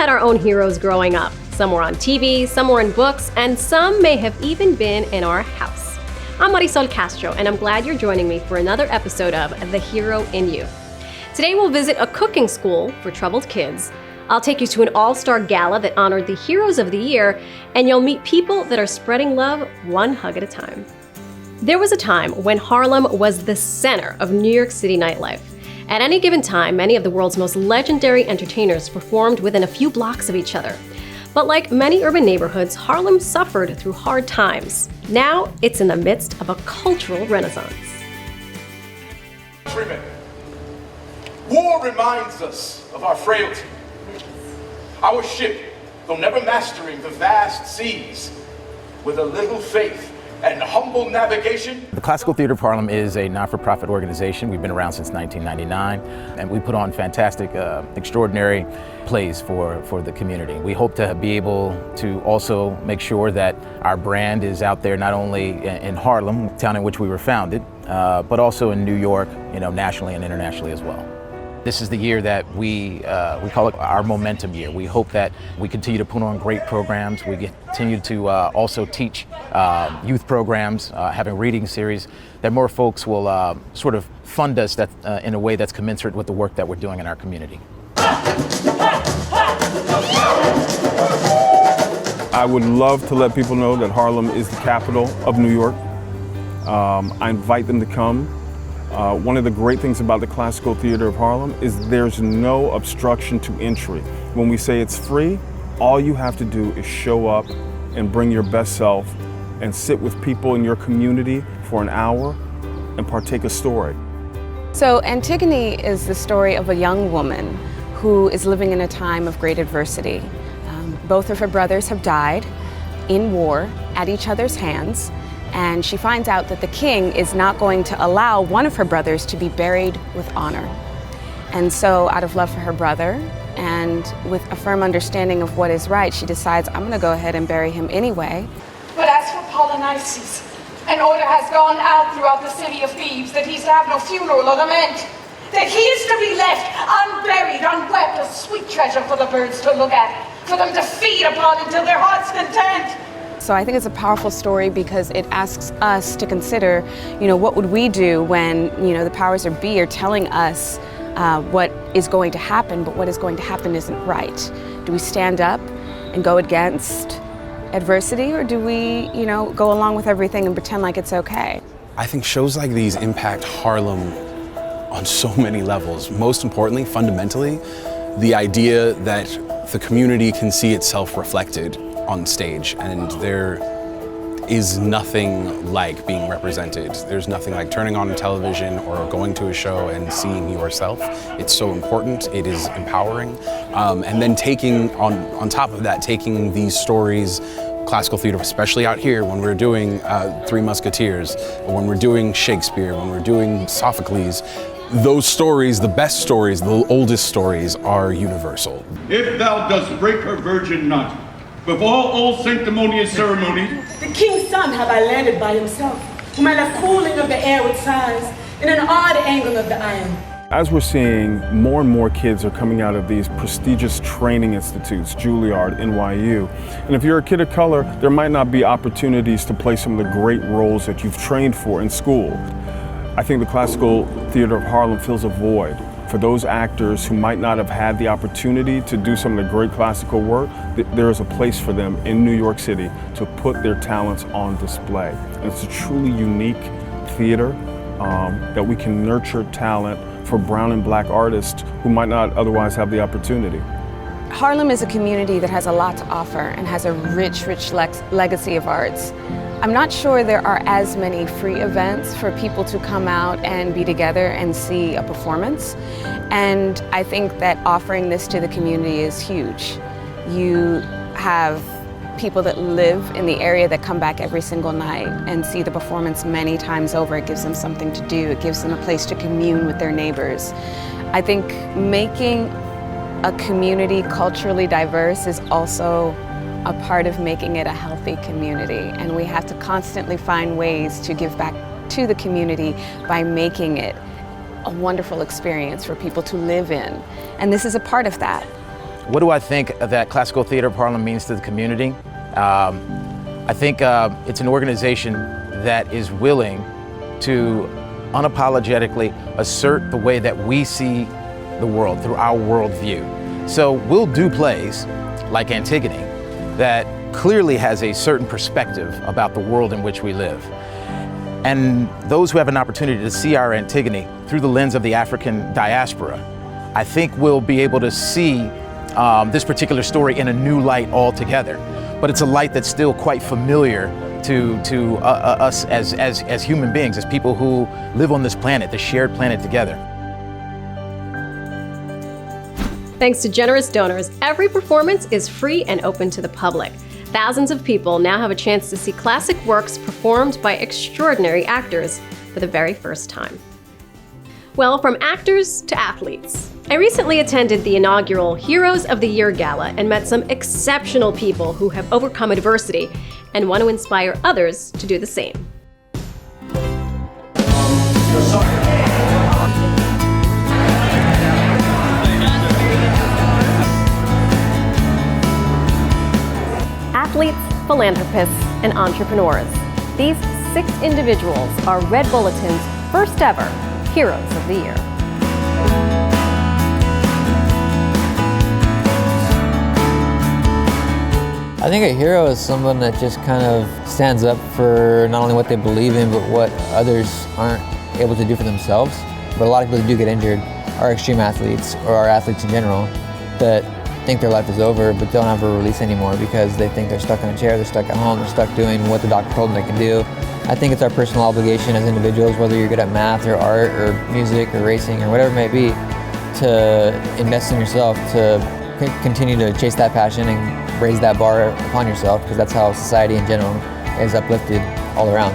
had our own heroes growing up. Some were on TV, some were in books, and some may have even been in our house. I'm Marysol Castro, and I'm glad you're joining me for another episode of The Hero in You. Today we'll visit a cooking school for troubled kids. I'll take you to an all-star gala that honored the heroes of the year, and you'll meet people that are spreading love one hug at a time. There was a time when Harlem was the center of New York City nightlife. At any given time, many of the world's most legendary entertainers performed within a few blocks of each other. But like many urban neighborhoods, Harlem suffered through hard times. Now, it's in the midst of a cultural renaissance. War reminds us of our frailty. Our ship, though never mastering the vast seas, with a little faith and humble navigation. The Classical Theatre of Harlem is a not-for-profit organization. We've been around since 1999, and we put on fantastic, extraordinary plays for the community. We hope to be able to also make sure that our brand is out there not only in Harlem, town in which we were founded, but also in New York, nationally and internationally as well. This is the year that we call it our momentum year. We hope that we continue to put on great programs. We continue to also teach youth programs, having reading series, that more folks will sort of fund us in a way that's commensurate with the work that we're doing in our community. I would love to let people know that Harlem is the capital of New York. I invite them to come. One of the great things about the Classical Theatre of Harlem is there's no obstruction to entry. When we say it's free, all you have to do is show up and bring your best self and sit with people in your community for an hour and partake a story. So Antigone is the story of a young woman who is living in a time of great adversity. Both of her brothers have died in war at each other's hands. And she finds out that the king is not going to allow one of her brothers to be buried with honor. And so, out of love for her brother and with a firm understanding of what is right, she decides, I'm going to go ahead and bury him anyway. But as for Polynices, an order has gone out throughout the city of Thebes that he's to have no funeral or lament, that he is to be left unburied, unwept, a sweet treasure for the birds to look at, for them to feed upon until their heart's content. So I think it's a powerful story because it asks us to consider, what would we do when, the powers that be are telling us what is going to happen, but what is going to happen isn't right. Do we stand up and go against adversity, or do we, go along with everything and pretend like it's okay? I think shows like these impact Harlem on so many levels. Most importantly, fundamentally, the idea that the community can see itself reflected on stage, and there is nothing like being represented. There's nothing like turning on television or going to a show and seeing yourself. It's so important, it is empowering. And then taking, on top of that, taking these stories, classical theater, especially out here when we're doing Three Musketeers, or when we're doing Shakespeare, when we're doing Sophocles, those stories, the best stories, the oldest stories, are universal. If thou dost break her virgin not, before all sanctimonious ceremonies, the king's son have I landed by himself, whom I left cooling of the air with sighs, in an odd angle of the iron. As we're seeing, more and more kids are coming out of these prestigious training institutes, Juilliard, NYU. And if you're a kid of color, there might not be opportunities to play some of the great roles that you've trained for in school. I think the Classical Theatre of Harlem fills a void for those actors who might not have had the opportunity to do some of the great classical work. There is a place for them in New York City to put their talents on display. And it's a truly unique theater that we can nurture talent for brown and black artists who might not otherwise have the opportunity. Harlem is a community that has a lot to offer and has a rich legacy of arts. I'm not sure there are as many free events for people to come out and be together and see a performance. And I think that offering this to the community is huge. You have people that live in the area that come back every single night and see the performance many times over. It gives them something to do. It gives them a place to commune with their neighbors. I think making a community culturally diverse is also a part of making it a healthy community, and we have to constantly find ways to give back to the community by making it a wonderful experience for people to live in, and this is a part of that. What do I think that Classical Theatre of Harlem means to the community? I think it's an organization that is willing to unapologetically assert the way that we see the world through our worldview. So we'll do plays like Antigone that clearly has a certain perspective about the world in which we live. And those who have an opportunity to see our Antigone through the lens of the African diaspora, I think we'll be able to see this particular story in a new light altogether. But it's a light that's still quite familiar to us as human beings, as people who live on this planet, the shared planet together. Thanks to generous donors, every performance is free and open to the public. Thousands of people now have a chance to see classic works performed by extraordinary actors for the very first time. Well, from actors to athletes. I recently attended the inaugural Heroes of the Year Gala and met some exceptional people who have overcome adversity and want to inspire others to do the same. Athletes, philanthropists, and entrepreneurs. These 6 individuals are Red Bulletin's first ever Heroes of the Year. I think a hero is someone that just kind of stands up for not only what they believe in, but what others aren't able to do for themselves. But a lot of people who do get injured are extreme athletes, or are athletes in general, that think their life is over, but don't have a release anymore because they think they're stuck in a chair, they're stuck at home, they're stuck doing what the doctor told them they can do. I think it's our personal obligation as individuals, whether you're good at math or art or music or racing or whatever it may be, to invest in yourself, to continue to chase that passion and raise that bar upon yourself, because that's how society in general is uplifted all around.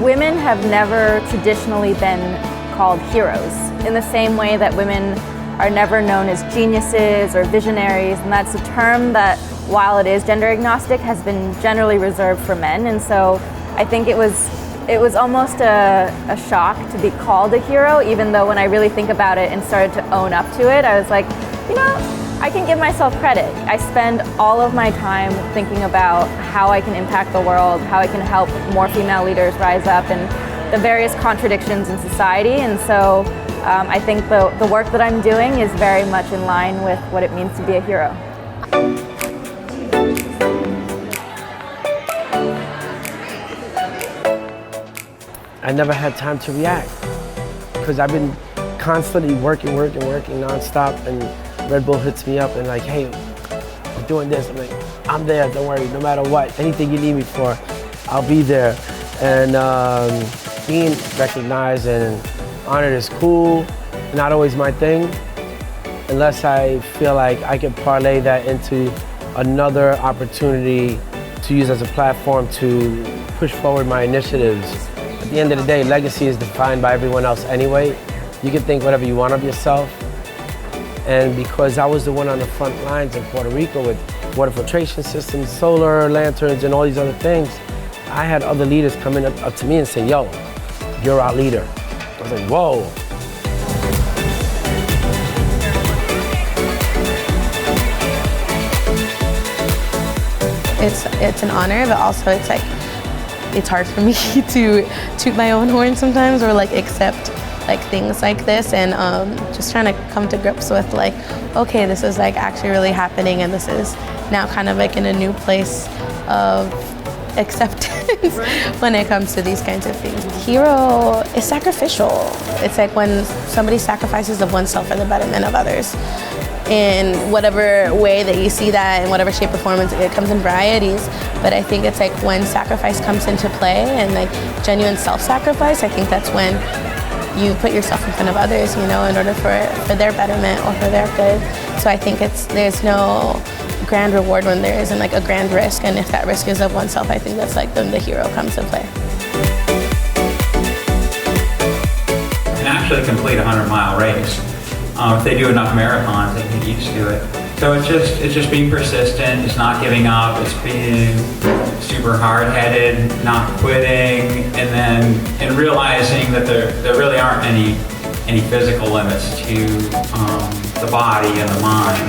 Women have never traditionally been called heroes, in the same way that women are never known as geniuses or visionaries, and that's a term that, while it is gender agnostic, has been generally reserved for men. And so I think it was almost a shock to be called a hero, even though when I really think about it and started to own up to it, I was like, you know, I can give myself credit. I spend all of my time thinking about how I can impact the world, how I can help more female leaders rise up, and the various contradictions in society. And so I think the work that I'm doing is very much in line with what it means to be a hero. I never had time to react because I've been constantly working nonstop, and Red Bull hits me up and like, hey, I'm doing this. I'm like, I'm there, don't worry, no matter what, anything you need me for, I'll be there. And being recognized and honored is cool, not always my thing, unless I feel like I can parlay that into another opportunity to use as a platform to push forward my initiatives. At the end of the day, legacy is defined by everyone else anyway. You can think whatever you want of yourself. And because I was the one on the front lines in Puerto Rico with water filtration systems, solar lanterns, and all these other things, I had other leaders coming up to me and say, yo, you're our leader. I was like, whoa. It's an honor, but also it's hard for me to toot my own horn sometimes, or like accept like things like this, and just trying to come to grips with like, okay, this is like actually really happening, and this is now kind of like in a new place of acceptance when it comes to these kinds of things. Hero is sacrificial. It's like when somebody sacrifices of oneself for the betterment of others. In whatever way that you see that, in whatever shape or form, it comes in varieties. But I think it's like when sacrifice comes into play and like genuine self-sacrifice, I think that's when you put yourself in front of others, you know, in order for their betterment or for their good. So I think there's no grand reward when there isn't like a grand risk, and if that risk is of oneself, I think that's like when the hero comes to play. You can actually complete a 100-mile race. If they do enough marathons, they get used to it. So it's just being persistent, it's not giving up, it's being super hard-headed, not quitting, and realizing that there really aren't any any physical limits to the body and the mind.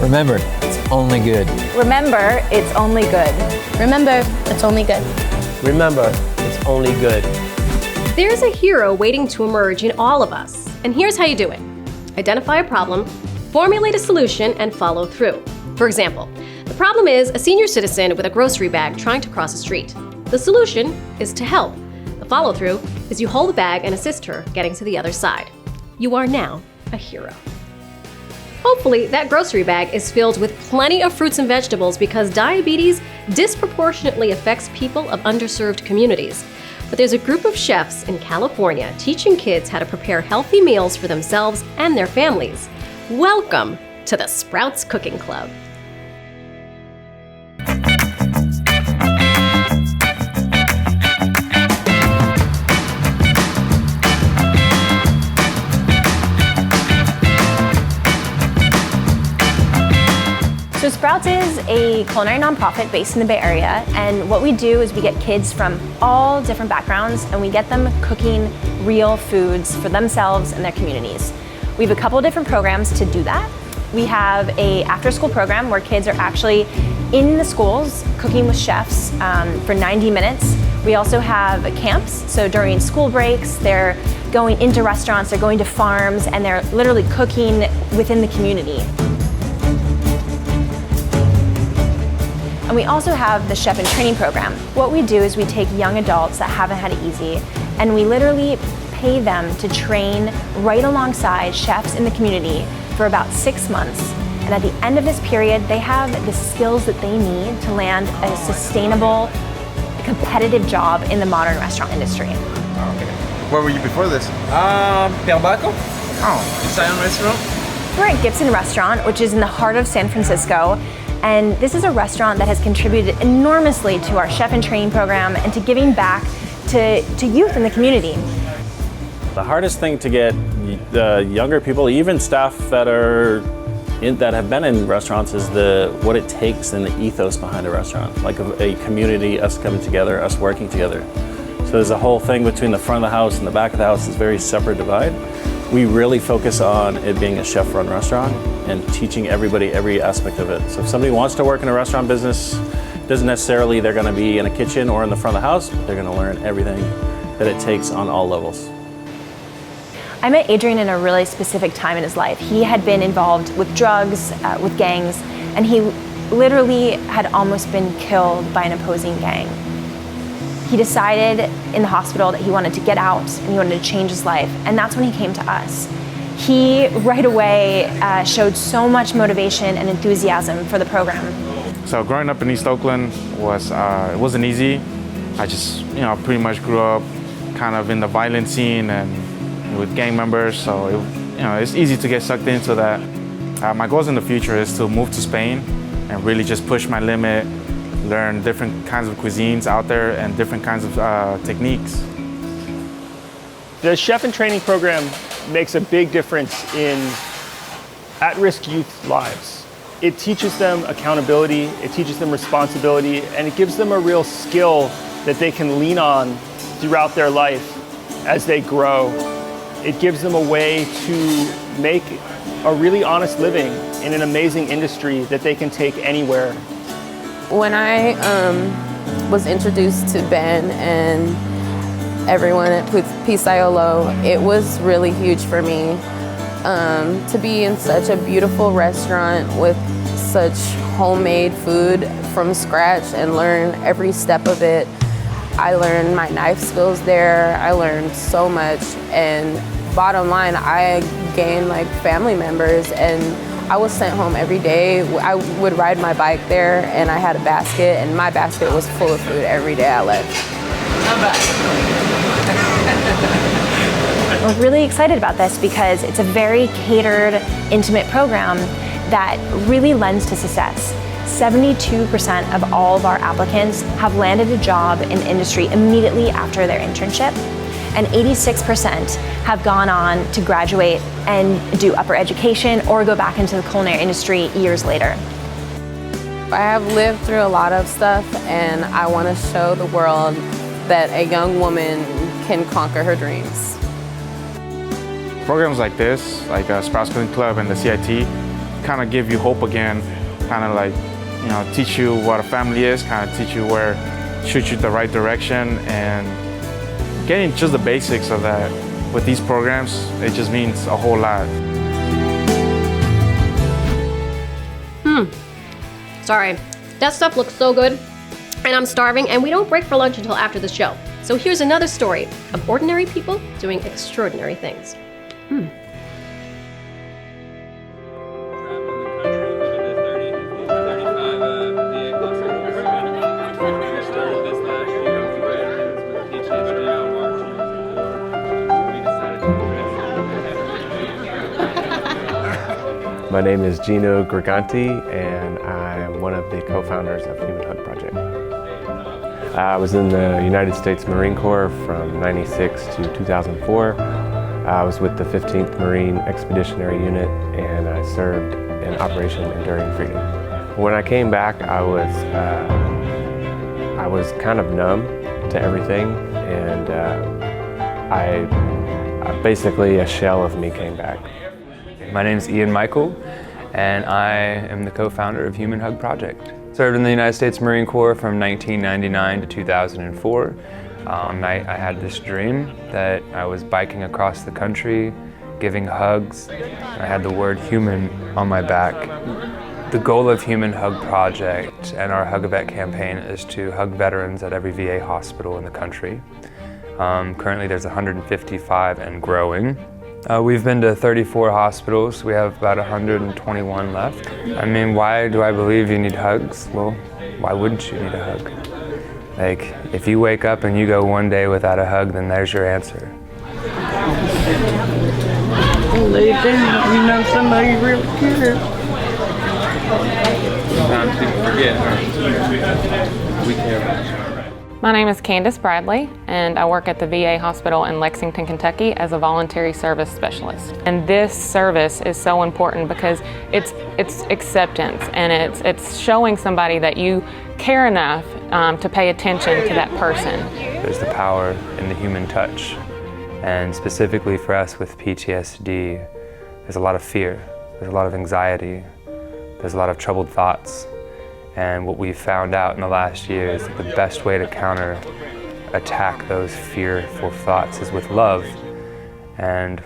Remember, it's only good. Remember, it's only good. Remember, it's only good. Remember, it's only good. There's a hero waiting to emerge in all of us, and here's how you do it. Identify a problem, formulate a solution, and follow through. For example, the problem is a senior citizen with a grocery bag trying to cross a street. The solution is to help. The follow-through is you hold the bag and assist her getting to the other side. You are now a hero. Hopefully, that grocery bag is filled with plenty of fruits and vegetables because diabetes disproportionately affects people of underserved communities. But there's a group of chefs in California teaching kids how to prepare healthy meals for themselves and their families. Welcome to the Sprouts Cooking Club. So Sprouts is a culinary nonprofit based in the Bay Area, and what we do is we get kids from all different backgrounds and we get them cooking real foods for themselves and their communities. We have a couple of different programs to do that. We have a after-school program where kids are actually in the schools cooking with chefs for 90 minutes. We also have camps, so during school breaks, they're going into restaurants, they're going to farms, and they're literally cooking within the community. And we also have the chef in training program. What we do is we take young adults that haven't had it easy, and we literally pay them to train right alongside chefs in the community for about 6 months. And at the end of this period, they have the skills that they need to land a sustainable, competitive job in the modern restaurant industry. Where were you before this? Pelbaco. Oh, Zion Restaurant? We're at Gibson Restaurant, which is in the heart of San Francisco. And this is a restaurant that has contributed enormously to our chef in training program and to giving back to youth in the community. The hardest thing to get the younger people, even staff that have been in restaurants, is what it takes and the ethos behind a restaurant, like a community, us coming together, us working together. So there's a whole thing between the front of the house and the back of the house is very separate divide. We really focus on it being a chef-run restaurant and teaching everybody every aspect of it. So if somebody wants to work in a restaurant business, doesn't necessarily they're going to be in a kitchen or in the front of the house, but they're going to learn everything that it takes on all levels. I met Adrian in a really specific time in his life. He had been involved with drugs, with gangs, and he literally had almost been killed by an opposing gang. He decided in the hospital that he wanted to get out and he wanted to change his life, and that's when he came to us. He right away showed so much motivation and enthusiasm for the program. So growing up in East Oakland it wasn't easy. I just pretty much grew up kind of in the violent scene and with gang members, so it's easy to get sucked into that. My goals in the future is to move to Spain and really just push my limit, learn different kinds of cuisines out there and different kinds of techniques. The Chef in Training program makes a big difference in at-risk youth lives. It teaches them accountability, it teaches them responsibility, and it gives them a real skill that they can lean on throughout their life as they grow. It gives them a way to make a really honest living in an amazing industry that they can take anywhere. When I was introduced to Ben and everyone at Pizzaiolo, it was really huge for me to be in such a beautiful restaurant with such homemade food from scratch and learn every step of it. I learned my knife skills there. I learned so much, and bottom line, I gained like family members, and I was sent home every day. I would ride my bike there, and I had a basket, and my basket was full of food every day I left. We're really excited about this because it's a very catered, intimate program that really lends to success. 72% of all of our applicants have landed a job in the industry immediately after their internship, and 86% have gone on to graduate and do upper education or go back into the culinary industry years later. I have lived through a lot of stuff, and I want to show the world that a young woman can conquer her dreams. Programs like this, like Sprouts Cooking Club and the CIT, kind of give you hope again, kind of like, you know, teach you what a family is, kind of teach you where, shoot you the right direction, and getting just the basics of that. With these programs, it just means a whole lot. Sorry, that stuff looks so good, and I'm starving, and we don't break for lunch until after the show. So here's another story of ordinary people doing extraordinary things. My name is Gino Griganti, and I am one of the co-founders of Human Hug Project. I was in the United States Marine Corps from '96 to 2004. I was with the 15th Marine Expeditionary Unit, and I served in Operation Enduring Freedom. When I came back, I was kind of numb to everything, and basically a shell of me came back. My name is Ian Michael, and I am the co-founder of Human Hug Project. Served in the United States Marine Corps from 1999 to 2004. One night I had this dream that I was biking across the country, giving hugs. I had the word human on my back. The goal of Human Hug Project and our Hug a Vet campaign is to hug veterans at every VA hospital in the country. Currently there's 155 and growing. We've been to 34 hospitals. We have about 121 left. I mean, why do I believe you need hugs? Well, why wouldn't you need a hug? Like, if you wake up and you go one day without a hug, then there's your answer. Lay down, you know somebody really cares. Sometimes people forget, we care. My name is Candace Bradley, and I work at the VA hospital in Lexington, Kentucky as a voluntary service specialist. And this service is so important because it's acceptance, and it's showing somebody that you care enough to pay attention to that person. There's the power in the human touch, and specifically for us with PTSD, there's a lot of fear, there's a lot of anxiety, there's a lot of troubled thoughts. And what we've found out in the last year is that the best way to attack those fearful thoughts is with love. And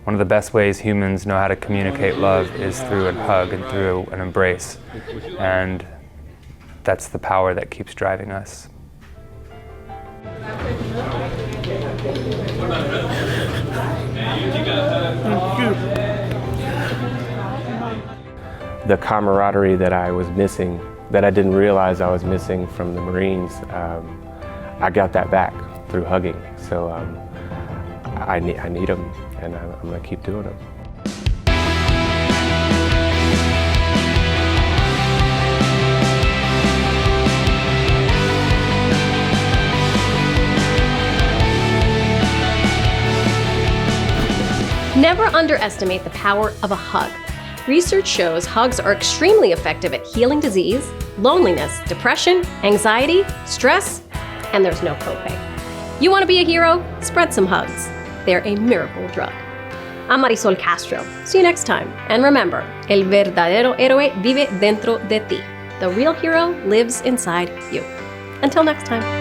one of the best ways humans know how to communicate love is through a hug and through an embrace. And that's the power that keeps driving us. The camaraderie that I was missing, that I didn't realize I was missing from the Marines, I got that back through hugging. So I need them, and I'm gonna keep doing them. Never underestimate the power of a hug. Research shows hugs are extremely effective at healing disease, loneliness, depression, anxiety, stress, and there's no copay. You want to be a hero? Spread some hugs. They're a miracle drug. I'm Marysol Castro. See you next time. And remember, el verdadero héroe vive dentro de ti. The real hero lives inside you. Until next time.